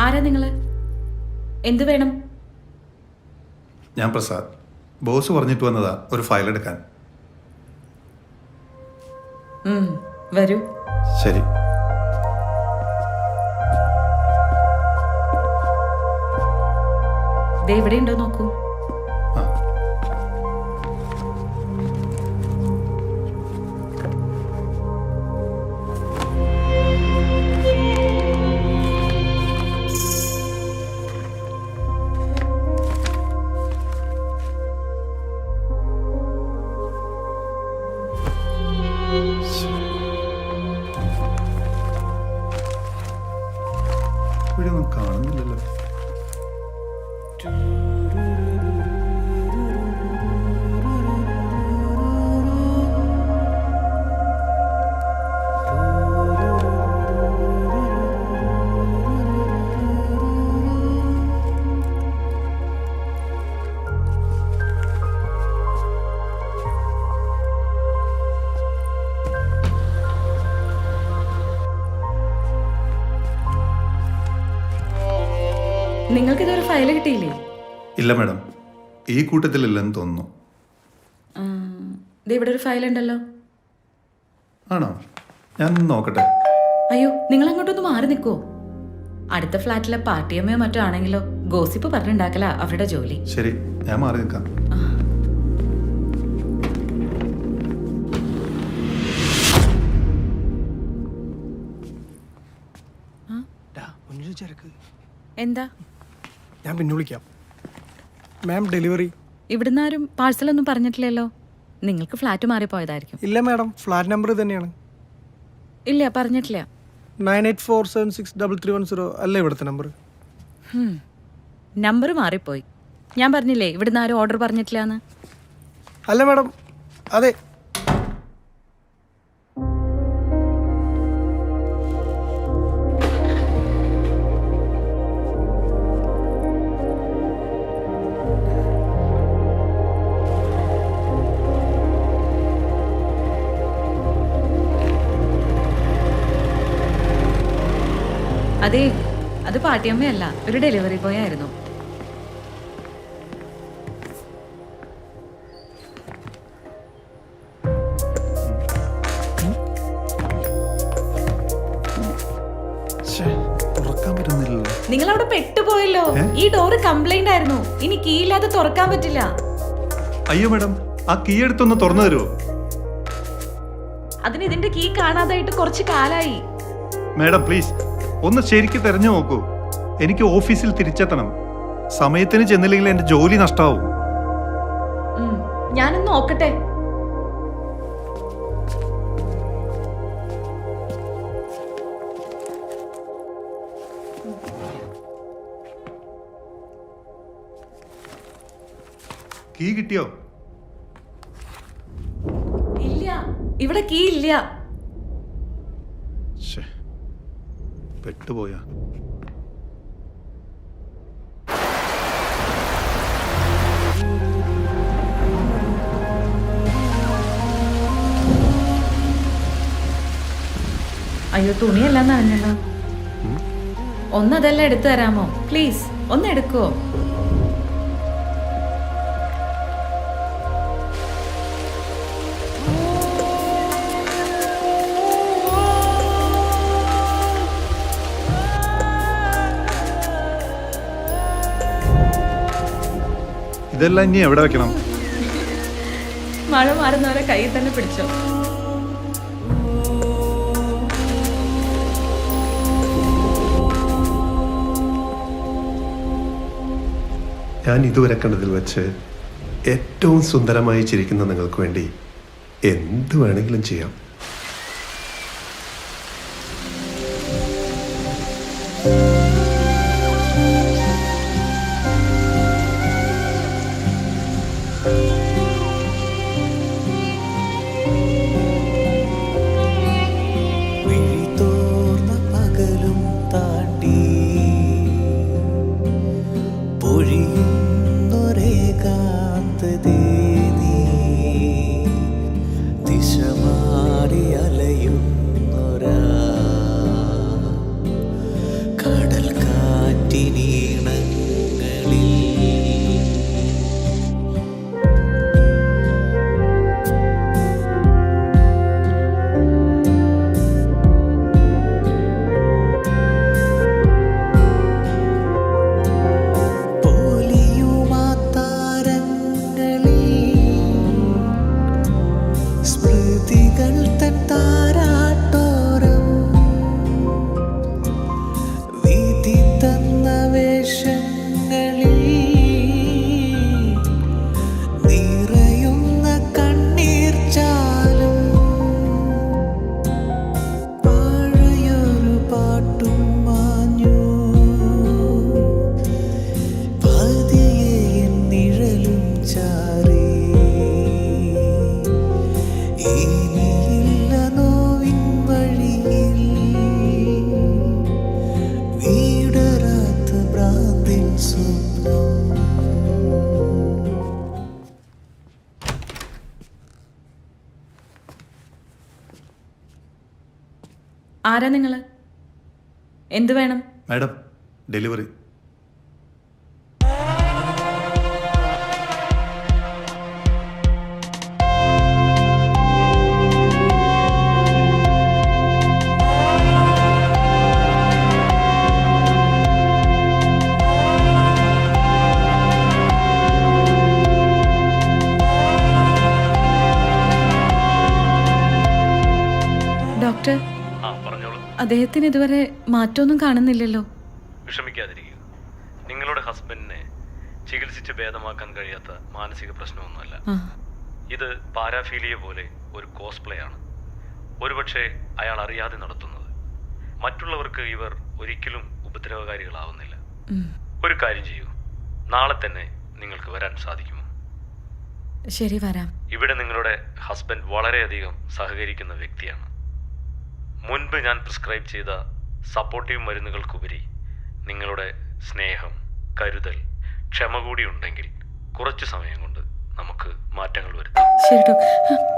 ആരാ നിങ്ങള്? എന്ത് വേണം? ഞാൻ പ്രസാദ്. ബോസ് പറഞ്ഞിട്ട് വന്നതാ ഒരു ഫയൽ എടുക്കാൻ. വരൂ. ശരി. ദേ ഇവിടെ ഉണ്ടോ നോക്കൂ. ആ. ഇവിടെ ഒന്നും കാണുന്നില്ലല്ലോ. നിങ്ങൾക്ക് ഇതൊരു ഫയൽ കിട്ടിയില്ലേ? ഇല്ല മാഡം, ഈ കൂട്ടത്തിലില്ലെന്ന് തോന്നുന്നു. ദേ ഇവിടെ ഒരു ഫയൽ ഉണ്ടല്ലോ. ആണോ? ഞാൻ നോക്കട്ടെ. അയ്യോ, നിങ്ങൾ അങ്ങോട്ടൊന്ന് മാറി നിൽക്കോ. അടുത്ത ഫ്ലാറ്റിലെ പാർട്ടിയമ്മയോ മറ്റോ ആണെങ്കിലോ ഗോസിപ്പ് പറഞ്ഞുണ്ടാക്കല അവരുടെ ജോലി. ശരി, ഞാൻ മാറി നിൽക്കാം. എന്താ? ഞാൻ പിന്നെ വിളിക്കാം. മാം, ഡെലിവറി. ഇവിടുന്ന് ആരും പാഴ്സലൊന്നും പറഞ്ഞിട്ടില്ലല്ലോ. നിങ്ങൾക്ക് ഫ്ലാറ്റ് മാറിപ്പോയതായിരിക്കും. ഇല്ല മാഡം, ഫ്ലാറ്റ് നമ്പർ തന്നെയാണ്. ഇല്ല, പറഞ്ഞിട്ടില്ല. 9847633110 അല്ല ഇവിടുത്തെ നമ്പർ. നമ്പർ മാറിപ്പോയി. ഞാൻ പറഞ്ഞില്ലേ ഇവിടുന്ന് ആരും ഓർഡർ പറഞ്ഞിട്ടില്ലാന്ന്. അല്ല മാഡം, അതെ. അതെ, അത് പാട്ടിയമ്മയല്ല, ഒരു ഡെലിവറി ബോയ് ആയിരുന്നു. നിങ്ങൾ അവിടെ പെട്ടുപോയല്ലോ. ഈ ഡോറ് കംപ്ലൈന്റ് ആയിരുന്നു. ഇനി കീ ഇല്ലാതെ തുറക്കാൻ പറ്റില്ല. അയ്യോ മാഡം, ആ കീ എടുത്തൊന്ന് തുറന്നു തരുമോ? അതിന് ഇതിന്റെ കീ കാണാതായിട്ട് കുറച്ച് കാലായി. മാഡം പ്ലീസ് ഒന്ന് ശരിക്ക് തെരഞ്ഞു നോക്കൂ. എനിക്ക് ഓഫീസിൽ തിരിച്ചെത്തണം. സമയത്തിന് ചെന്നില്ലെങ്കിൽ എന്റെ ജോലി നഷ്ടാവും. ഞാനൊന്ന് നോക്കട്ടെ. കീ കിട്ടിയോ? ഇല്ല, ഇവിടെ കീ ഇല്ല. പെട്ടുപോയാ. അയ്യോ, തുണിയെല്ലാം നനഞ്ഞല്ലോ. ഒന്നതെല്ലാം എടുത്തു തരാമോ പ്ലീസ്? ഒന്ന് എടുക്കുവോ? ഇതെല്ലാം ഇനി എവിടെ വെക്കണം? മഴ മാറുന്നവരെ കയ്യിൽ തന്നെ പിടിച്ചോ. ഞാൻ ഇതുവരെ കണ്ടതിൽ വെച്ച് ഏറ്റവും സുന്ദരമായി ചിരിക്കുന്ന നിങ്ങൾക്ക് വേണ്ടി എന്ത് വേണമെങ്കിലും ചെയ്യാം. ദിശമാ സ്മൃതികൾ തൻ താരാട്ടോരം വിധി തന്ന വേഷങ്ങളിൽ നിറയുന്ന കണ്ണീർ ചാലും പഴയൊരു പാട്ടും മാഞ്ഞു പതിയെ എൻ നിഴലും ചാറി ഇനിയില്ല നോവിൻ വഴിയിൽ വീടരാത്ത ഭ്രാന്തിൻ സ്വപ്നം. ആരാ നിങ്ങള്? എന്തു വേണം? Madam delivery. ഡോക്ടർ, പറഞ്ഞോളൂ. അദ്ദേഹത്തിന് ഇതുവരെ മാറ്റമൊന്നും കാണുന്നില്ലല്ലോ. വിഷമിക്കാതിരിക്കുക. നിങ്ങളുടെ ഹസ്ബൻഡിനെ ചികിത്സിച്ച് ഭേദമാക്കാൻ കഴിയാത്ത മാനസിക പ്രശ്നമൊന്നുമല്ല. ആ, ഇത് പാരാഫീലിയ പോലെ ഒരു കോസ്പ്ലേ ആണ്. ഒരുപക്ഷെ അയാൾ അറിയാതെ നടത്തുന്നത്. മറ്റുള്ളവർക്ക് ഇവർ ഒരിക്കലും ഉപദ്രവകാരികളാവുന്നില്ല. ഒരു കാര്യം ചെയ്യൂ, നാളെ തന്നെ നിങ്ങൾക്ക് വരാൻ സാധിക്കുമോ? ശരി, വരാം. ഇവിടെ നിങ്ങളുടെ ഹസ്ബൻഡ് വളരെയധികം സഹകരിക്കുന്ന വ്യക്തിയാണ്. മുൻപ് ഞാൻ പ്രിസ്ക്രൈബ് ചെയ്ത സപ്പോർട്ടീവ് മരുന്നുകൾക്കുപരി നിങ്ങളുടെ സ്നേഹം, കരുതൽ, ക്ഷമ കൂടി ഉണ്ടെങ്കിൽ കുറച്ചു സമയം കൊണ്ട് നമുക്ക് മാറ്റങ്ങൾ വരുത്താം. ശരി ഡോക്ടർ.